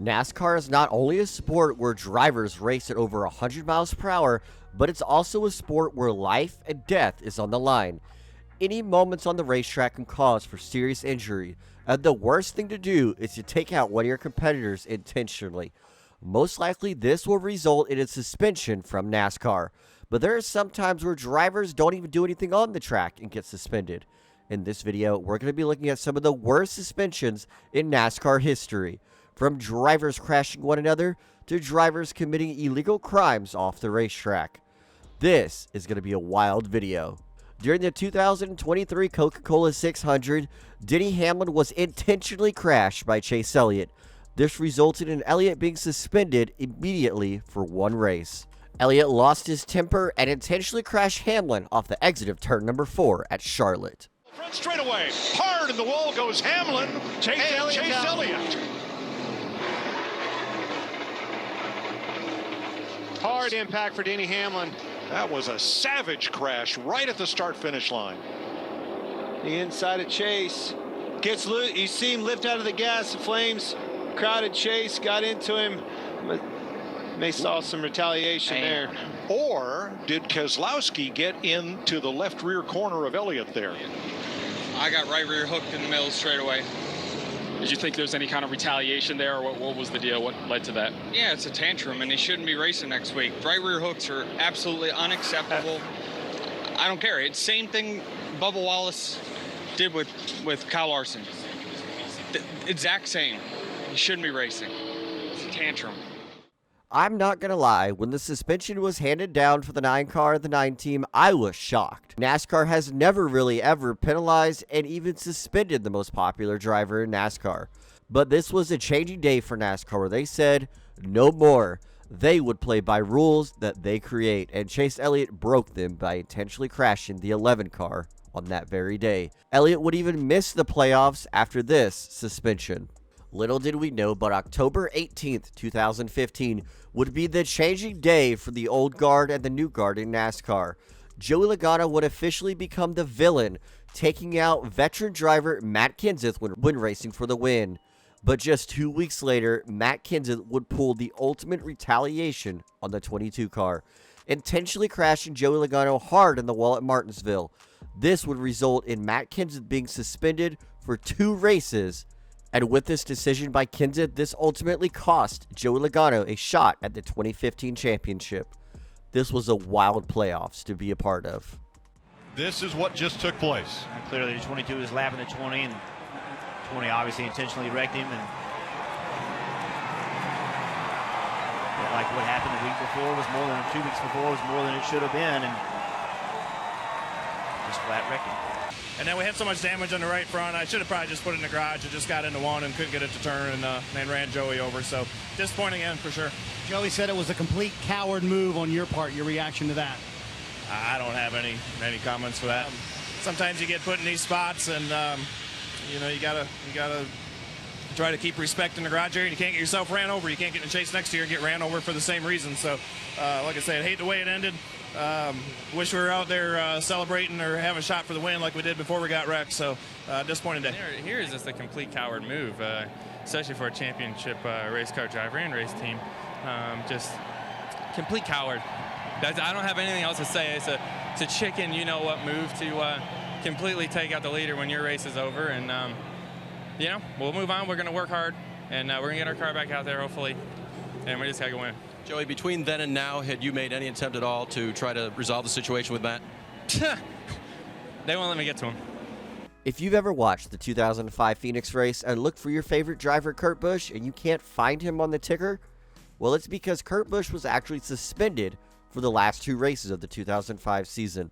NASCAR is not only a sport where drivers race at over 100 miles per hour, but it's also a sport where life and death is on the line. Any moments on the racetrack can cause for serious injury, and the worst thing to do is to take out one of your competitors intentionally. Most likely this will result in a suspension from NASCAR, but there are some times where drivers don't even do anything on the track and get suspended. In this video, we're going to be looking at some of the worst suspensions in NASCAR history, from drivers crashing one another to drivers committing illegal crimes off the racetrack. This is going to be a wild video. During the 2023 Coca-Cola 600, Denny Hamlin was intentionally crashed by Chase Elliott. This resulted in Elliott being suspended immediately for one race. Elliott lost his temper and intentionally crashed Hamlin off the exit of turn number 4 at Charlotte. Front straightaway, hard in the wall goes Hamlin, Chase Elliott. Hard impact for Denny Hamlin. That was a savage crash right at the start-finish line. The inside of Chase gets loose. You see him lift out of the gas. The flames crowded Chase, got into him. They saw some retaliation there. Or did Keselowski get into the left rear corner of Elliott there? I got right rear hooked in the middle straight away. Did you think there was any kind of retaliation there, or what was the deal? What led to that? Yeah, it's a tantrum, and he shouldn't be racing next week. Right rear hooks are absolutely unacceptable. I don't care. It's the same thing Bubba Wallace did with Kyle Larson. The exact same. He shouldn't be racing. It's a tantrum. I'm not going to lie, when the suspension was handed down for the 9 car and the 9 team, I was shocked. NASCAR has never really ever penalized and even suspended the most popular driver in NASCAR. But this was a changing day for NASCAR where they said, no more. They would play by rules that they create, and Chase Elliott broke them by intentionally crashing the 11 car on that very day. Elliott would even miss the playoffs after this suspension. Little did we know, but October 18th, 2015 would be the changing day for the old guard and the new guard in NASCAR. Joey Logano would officially become the villain, taking out veteran driver Matt Kenseth when racing for the win. But just 2 weeks later, Matt Kenseth would pull the ultimate retaliation on the 22 car, intentionally crashing Joey Logano hard in the wall at Martinsville. This would result in Matt Kenseth being suspended for 2 races. And with this decision by Keneth, this ultimately cost Joey Logano a shot at the 2015 championship. This was a wild playoffs to be a part of. This is what just took place. Clearly the 22 was lapping the 20, and 20 obviously intentionally wrecked him. And like what happened the week before was more than 2 weeks before was more than it should have been, and just flat wrecked him. And then we had so much damage on the right front. I should have probably just put it in the garage. I just got into one and couldn't get it to turn, and ran Joey over. So disappointing end for sure. Joey said it was a complete coward move on your part. Your reaction to that? I don't have any comments for that. Sometimes you get put in these spots, and you gotta try to keep respect in the garage area. You can't get yourself ran over. You can't get in a chase next to you and get ran over for the same reason. So, like I said, hate the way it ended. Wish we were out there celebrating or having a shot for the win like we did before we got wrecked. So disappointing day. Here is just a complete coward move, especially for a championship race car driver and race team. Just complete coward. I don't have anything else to say. It's a chicken, you-know-what move to completely take out the leader when your race is over. And we'll move on. We're going to work hard, and we're going to get our car back out there hopefully, and we just got to win. Joey, between then and now, had you made any attempt at all to try to resolve the situation with Matt? They won't let me get to him. If you've ever watched the 2005 Phoenix race and looked for your favorite driver, Kurt Busch, and you can't find him on the ticker, well, it's because Kurt Busch was actually suspended for the last 2 races of the 2005 season.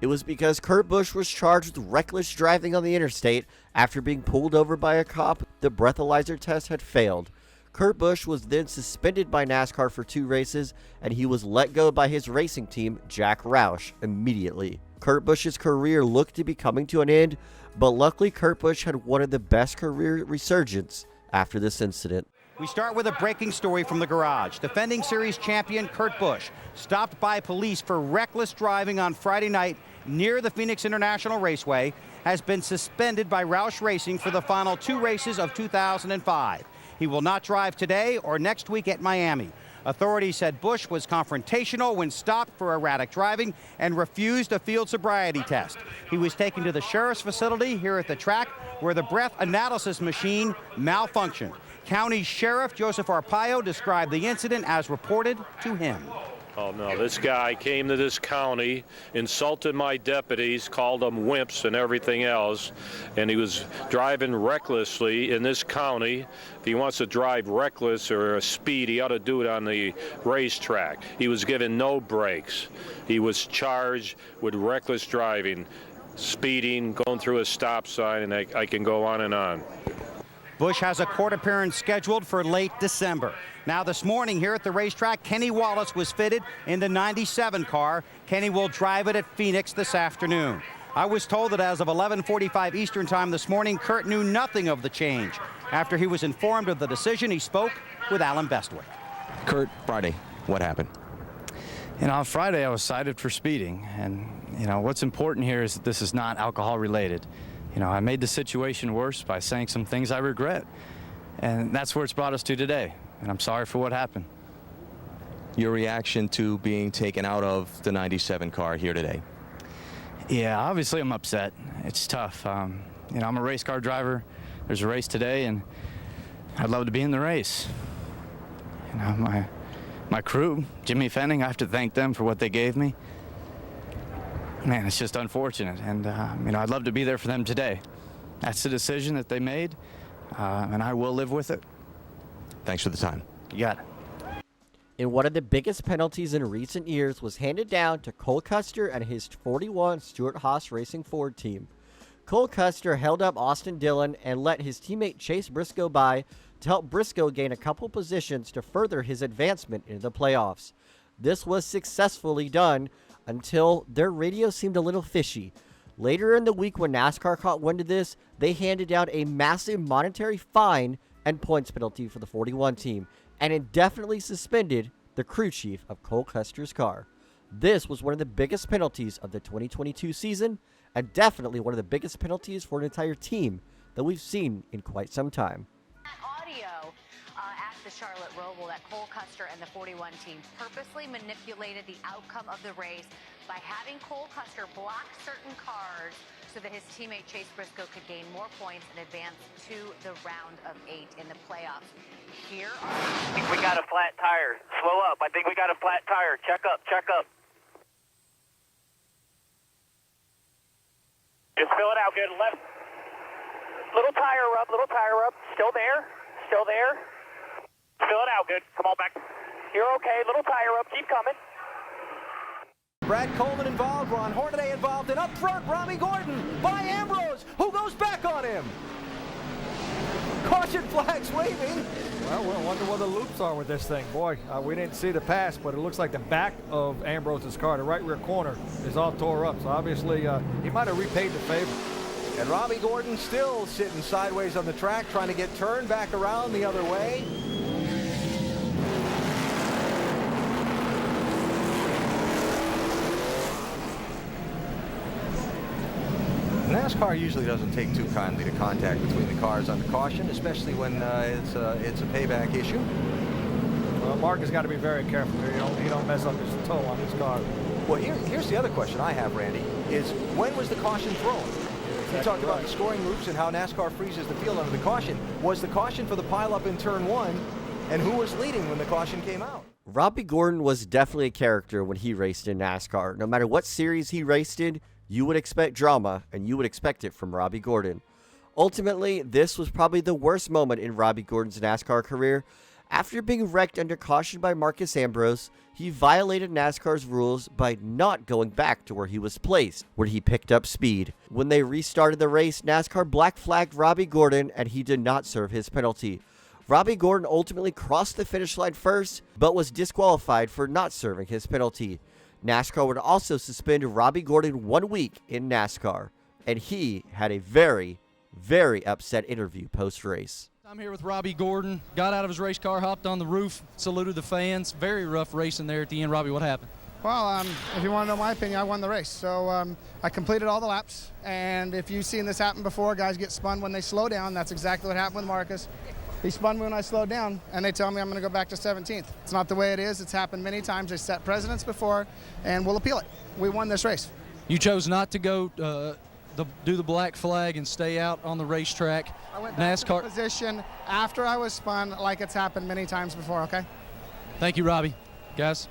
It was because Kurt Busch was charged with reckless driving on the interstate after being pulled over by a cop. The breathalyzer test had failed. Kurt Busch was then suspended by NASCAR for 2 races, and he was let go by his racing team, Jack Roush, immediately. Kurt Busch's career looked to be coming to an end, but luckily Kurt Busch had one of the best career resurgence after this incident. We start with a breaking story from the garage. Defending series champion Kurt Busch, stopped by police for reckless driving on Friday night near the Phoenix International Raceway, has been suspended by Roush Racing for the final 2 races of 2005. He will not drive today or next week at Miami. Authorities said Busch was confrontational when stopped for erratic driving and refused a field sobriety test. He was taken to the sheriff's facility here at the track where the breath analysis machine malfunctioned. County Sheriff Joseph Arpaio described the incident as reported to him. Oh, no, this guy came to this county, insulted my deputies, called them wimps and everything else, and he was driving recklessly in this county. If he wants to drive reckless or speed, he ought to do it on the racetrack. He was given no brakes. He was charged with reckless driving, speeding, going through a stop sign, and I can go on and on. Busch has a court appearance scheduled for late December. Now this morning here at the racetrack, Kenny Wallace was fitted in the 97 car. Kenny will drive it at Phoenix this afternoon. I was told that as of 11:45 Eastern time this morning, Kurt knew nothing of the change. After he was informed of the decision, he spoke with Alan Bestwick. Kurt, Friday, what happened? On Friday I was cited for speeding, and what's important here is that this is not alcohol related. I made the situation worse by saying some things I regret, and that's where it's brought us to today, and I'm sorry for what happened. Your reaction to being taken out of the 97 car here today? Yeah, obviously I'm upset. It's tough. I'm a race car driver. There's a race today, and I'd love to be in the race. My crew, Jimmy Fenning, I have to thank them for what they gave me. Man, it's just unfortunate, and I'd love to be there for them today. That's the decision that they made, and I will live with it. Thanks for the time. You got it. And one of the biggest penalties in recent years was handed down to Cole Kuster and his 41 Stewart-Haas Racing Ford team. Cole Kuster held up Austin Dillon and let his teammate Chase Briscoe by to help Briscoe gain a couple positions to further his advancement into the playoffs. This was successfully done until their radio seemed a little fishy. Later in the week, when NASCAR caught wind of this, they handed down a massive monetary fine and points penalty for the 41 team and indefinitely suspended the crew chief of Cole Kuster's car. This was one of the biggest penalties of the 2022 season and definitely one of the biggest penalties for an entire team that we've seen in quite some time. Audio at the Charlotte Roval that Cole Kuster and the 41 team purposely manipulated the outcome of the race by having Cole Kuster block certain cars so that his teammate Chase Briscoe could gain more points and advance to the round of 8 in the playoffs. Here are... I think we got a flat tire. Slow up. I think we got a flat tire. Check up, check up. Just fill it out good. Left. Little tire rub, little tire rub. Still there. Still there. Fill it out good. Come on back. You're okay. Little tire rub. Keep coming. Brad Coleman involved, Ron Hornaday involved, and up front, Robbie Gordon by Ambrose, who goes back on him. Caution flags waving. Well, we'll wonder what the loops are with this thing. Boy, we didn't see the pass, but it looks like the back of Ambrose's car, the right rear corner, is all tore up. So obviously, he might have repaid the favor. And Robbie Gordon still sitting sideways on the track, trying to get turned back around the other way. NASCAR usually doesn't take too kindly to contact between the cars under caution, especially when it's a payback issue. Well, Mark has got to be very careful here. He don't mess up his toe on his car. Well, here's the other question I have, Randy, is when was the caution thrown? You talked about the scoring loops and how NASCAR freezes the field under the caution. Was the caution for the pileup in turn 1, and who was leading when the caution came out? Robbie Gordon was definitely a character when he raced in NASCAR. No matter what series he raced in, you would expect drama, and you would expect it from Robbie Gordon. Ultimately, this was probably the worst moment in Robbie Gordon's NASCAR career. After being wrecked under caution by Marcus Ambrose, he violated NASCAR's rules by not going back to where he was placed, where he picked up speed. When they restarted the race, NASCAR black flagged Robbie Gordon, and he did not serve his penalty. Robbie Gordon ultimately crossed the finish line first, but was disqualified for not serving his penalty. NASCAR would also suspend Robbie Gordon 1 week in NASCAR, and he had a very, very upset interview post-race. I'm here with Robbie Gordon, got out of his race car, hopped on the roof, saluted the fans. Very rough racing there at the end. Robbie, what happened? Well, if you want to know my opinion, I won the race. So I completed all the laps, and if you've seen this happen before, guys get spun when they slow down. That's exactly what happened with Marcus. He spun me when I slowed down, and they tell me I'm going to go back to 17th. It's not the way it is. It's happened many times. They set precedents before, and we'll appeal it. We won this race. You chose not to go do the black flag and stay out on the racetrack. I went back NASCAR to the position after I was spun, like it's happened many times before, okay? Thank you, Robbie. Guys.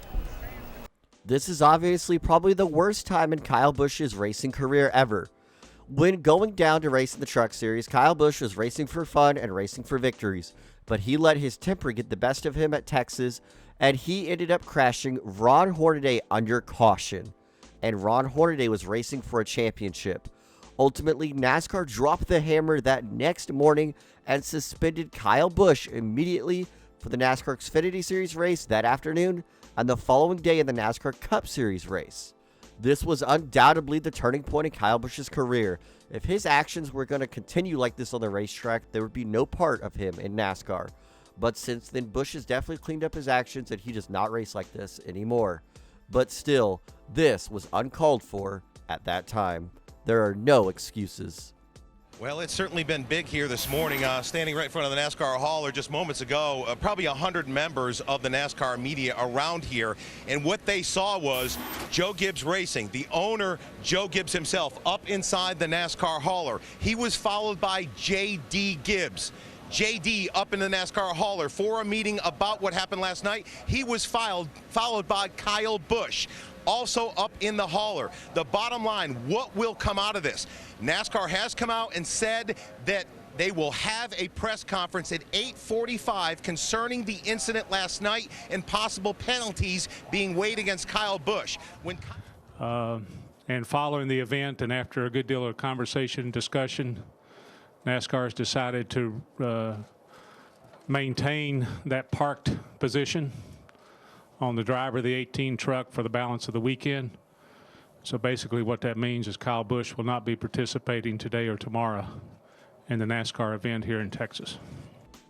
This is obviously probably the worst time in Kyle Busch's racing career ever. When going down to race in the Truck Series, Kyle Busch was racing for fun and racing for victories, but he let his temper get the best of him at Texas, and he ended up crashing Ron Hornaday under caution. And Ron Hornaday was racing for a championship. Ultimately, NASCAR dropped the hammer that next morning and suspended Kyle Busch immediately for the NASCAR Xfinity Series race that afternoon and the following day in the NASCAR Cup Series race. This was undoubtedly the turning point in Kyle Busch's career. If his actions were going to continue like this on the racetrack, there would be no part of him in NASCAR. But since then, Busch has definitely cleaned up his actions and he does not race like this anymore. But still, this was uncalled for at that time. There are no excuses. Well, it's certainly been big here this morning. Standing right in front of the NASCAR hauler just moments ago, probably 100 members of the NASCAR media around here. And what they saw was Joe Gibbs Racing, the owner, Joe Gibbs himself, up inside the NASCAR hauler. He was followed by J.D. Gibbs. JD up in the NASCAR hauler for a meeting about what happened last night. He was followed by Kyle Busch, also up in the hauler. The bottom line, what will come out of this? NASCAR has come out and said that they will have a press conference at 8:45 concerning the incident last night and possible penalties being weighed against Kyle Busch. And following the event and after a good deal of conversation and discussion, NASCAR has decided to maintain that parked position on the driver of the 18 truck for the balance of the weekend. So basically what that means is Kyle Busch will not be participating today or tomorrow in the NASCAR event here in Texas.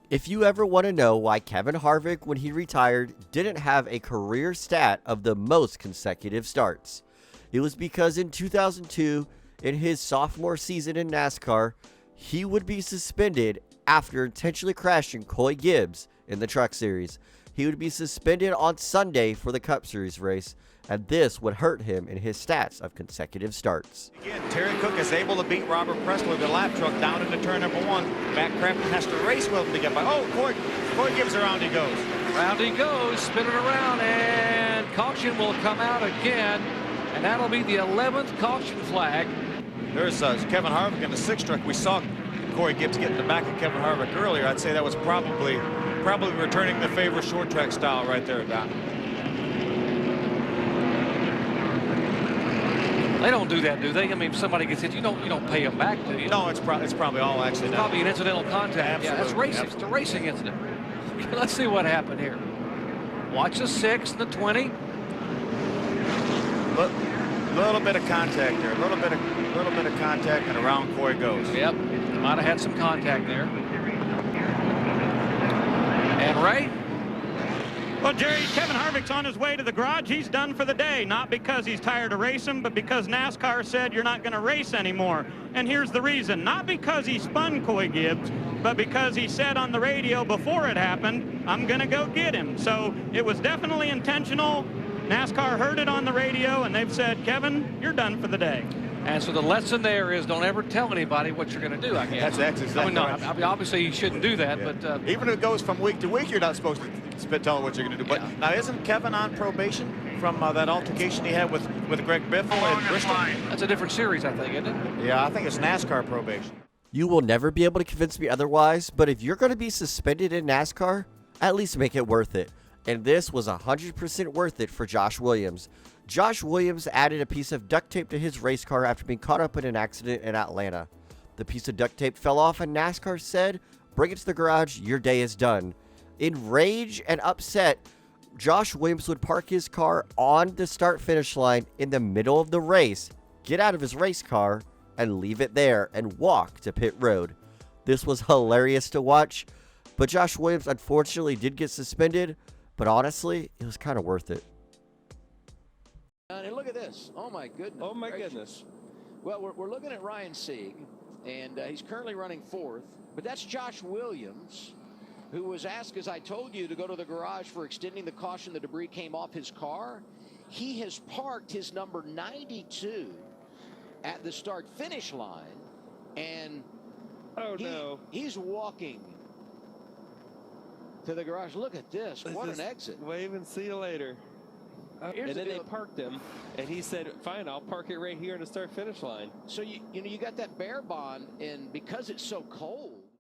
If you ever want to know why Kevin Harvick, when he retired, didn't have a career stat of the most consecutive starts, it was because in 2002, in his sophomore season in NASCAR, he would be suspended after intentionally crashing Coy Gibbs in the Truck Series. He would be suspended on Sunday for the Cup Series race, and this would hurt him in his stats of consecutive starts. Again, Terry Cook is able to beat Robert Presley, the lap truck, down into turn number 1. Matt Crampton has to race with him to get by. Oh, Coy Gibbs, around he goes. Round he goes, spinning around, and caution will come out again, and that'll be the 11th caution flag. There's Kevin Harvick in the 6th truck. We saw Coy Gibbs get in the back of Kevin Harvick earlier. I'd say that was probably returning the favor short track style right there, Don. They don't do that, do they? I mean, if somebody gets hit, you don't pay them back, do you? No, it's probably all accidental. It's probably an incidental contact. Absolutely. Yeah, that's racing. It's a racing incident. Let's see what happened here. Watch the 6 and the 20. Little bit of contact there. A little bit of contact, and around Coy goes. Yep, might have had some contact there. And Ray? Well, Jerry, Kevin Harvick's on his way to the garage. He's done for the day, not because he's tired of racing, but because NASCAR said you're not going to race anymore. And here's the reason. Not because he spun Coy Gibbs, but because he said on the radio before it happened, I'm going to go get him. So it was definitely intentional. NASCAR heard it on the radio, and they've said, Kevin, you're done for the day. And so the lesson there is don't ever tell anybody what you're going to do, I guess. That's exactly right. I mean, obviously you shouldn't do that, but... Even if it goes from week to week, you're not supposed to tell what you're going to do. But now, isn't Kevin on probation from that altercation he had with Greg Biffle in Bristol? That's a different series, I think, isn't it? Yeah, I think it's NASCAR probation. You will never be able to convince me otherwise, but if you're going to be suspended in NASCAR, at least make it worth it. And this was 100% worth it for Josh Williams. Josh Williams added a piece of duct tape to his race car after being caught up in an accident in Atlanta. The piece of duct tape fell off and NASCAR said, "Bring it to the garage, your day is done." In rage and upset, Josh Williams would park his car on the start-finish line in the middle of the race, get out of his race car, and leave it there and walk to pit road. This was hilarious to watch, but Josh Williams unfortunately did get suspended, but honestly, it was kind of worth it. And look at this. Oh, my goodness. Oh, my goodness. Well, we're looking at Ryan Sieg, and he's currently running 4th, but that's Josh Williams. who was asked, as I told you, to go to the garage for extending the caution. The debris came off his car. He has parked his number 92 at the start-finish line, and he's walking to the garage. Look at this. What an exit. Wave and see you later. And then they parked him, and he said, fine, I'll park it right here on the start-finish line. So, you got that bear bond, and because it's so cold,